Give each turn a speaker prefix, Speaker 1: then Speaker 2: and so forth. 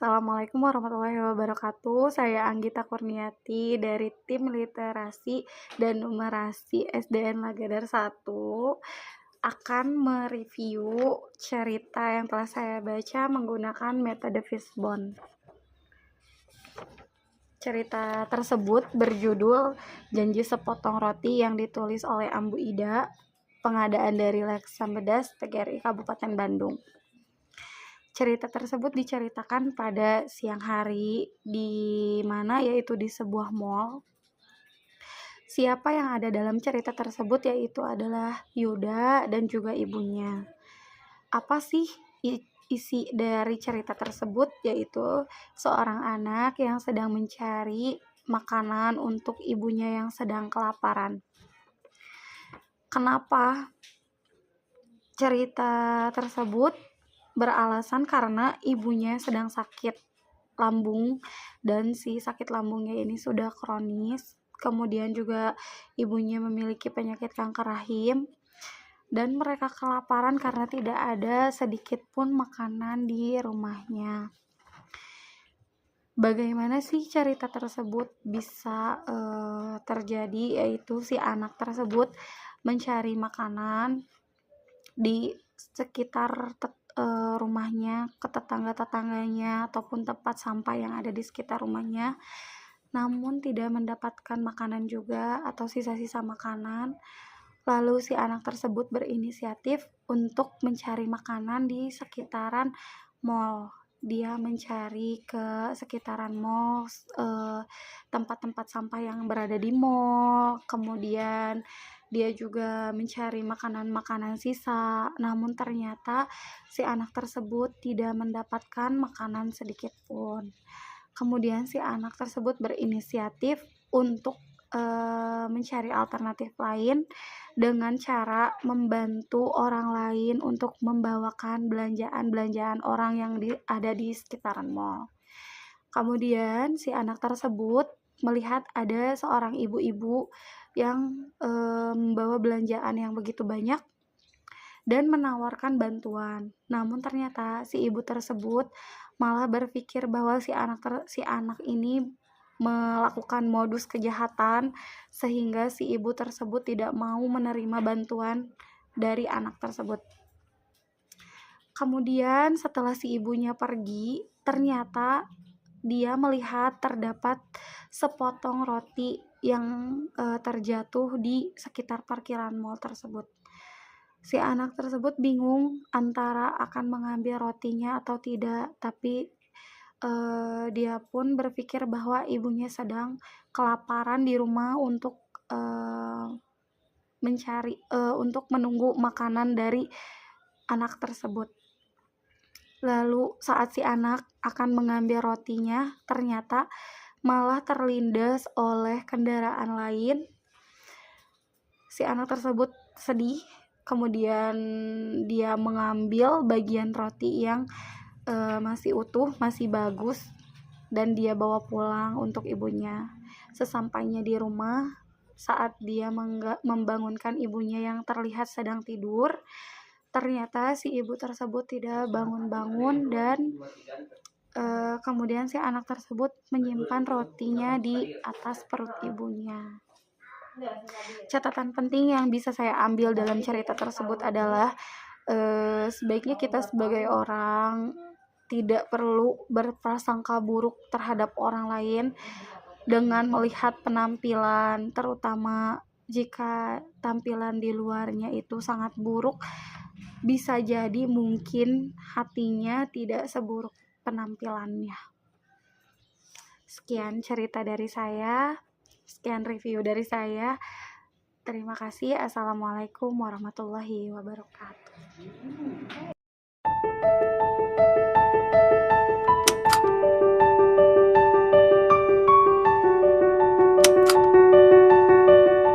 Speaker 1: Assalamualaikum warahmatullahi wabarakatuh. Saya Anggita Kurniati dari tim Literasi dan Numerasi SDN Lagadar 1 akan mereview cerita yang telah saya baca menggunakan metode Fishbone. Cerita tersebut berjudul Janji Sepotong Roti yang ditulis oleh Ambu Ida, pengadaan dari Lex Sambedas, TGRI Kabupaten Bandung. Cerita tersebut diceritakan pada siang hari di mana yaitu di sebuah mall. Siapa yang ada dalam cerita tersebut yaitu adalah Yuda dan juga ibunya. Apa sih isi dari cerita tersebut? Yaitu seorang anak yang sedang mencari makanan untuk ibunya yang sedang kelaparan. Kenapa cerita tersebut? Beralasan karena ibunya sedang sakit lambung dan si sakit lambungnya ini sudah kronis. Kemudian juga ibunya memiliki penyakit kanker rahim dan mereka kelaparan karena tidak ada sedikit pun makanan di rumahnya. Bagaimana sih cerita tersebut bisa terjadi, yaitu si anak tersebut mencari makanan di sekitar rumahnya, ke tetangga-tetangganya ataupun tempat sampah yang ada di sekitar rumahnya, namun tidak mendapatkan makanan juga atau sisa-sisa makanan. Lalu si anak tersebut berinisiatif untuk mencari makanan di sekitaran mall. Dia mencari ke sekitaran mall, tempat-tempat sampah yang berada di mall. Kemudian dia juga mencari makanan-makanan sisa, namun ternyata si anak tersebut tidak mendapatkan makanan sedikit pun. Kemudian si anak tersebut berinisiatif untuk mencari alternatif lain dengan cara membantu orang lain untuk membawakan belanjaan orang yang ada di sekitaran mall. Kemudian si anak tersebut melihat ada seorang ibu-ibu yang membawa belanjaan yang begitu banyak dan menawarkan bantuan. Namun ternyata si ibu tersebut malah berpikir bahwa si anak ini melakukan modus kejahatan sehingga si ibu tersebut tidak mau menerima bantuan dari anak tersebut. Kemudian setelah si ibunya pergi, ternyata dia melihat terdapat sepotong roti yang terjatuh di sekitar parkiran mall tersebut. Si anak tersebut bingung antara akan mengambil rotinya atau tidak, tapi dia pun berpikir bahwa ibunya sedang kelaparan di rumah untuk untuk menunggu makanan dari anak tersebut. Lalu saat si anak akan mengambil rotinya, ternyata malah terlindas oleh kendaraan lain. Si anak tersebut sedih, kemudian dia mengambil bagian roti yang masih utuh, masih bagus, dan dia bawa pulang untuk ibunya. Sesampainya di rumah, saat dia membangunkan ibunya yang terlihat sedang tidur, ternyata si ibu tersebut tidak bangun-bangun dan kemudian si anak tersebut menyimpan rotinya di atas perut ibunya. Catatan penting yang bisa saya ambil dalam cerita tersebut adalah sebaiknya kita sebagai orang tidak perlu berprasangka buruk terhadap orang lain dengan melihat penampilan, terutama jika tampilan di luarnya itu sangat buruk. Bisa jadi mungkin hatinya tidak seburuk penampilannya. Sekian cerita dari saya, sekian review dari saya. Terima kasih. Assalamualaikum warahmatullahi wabarakatuh.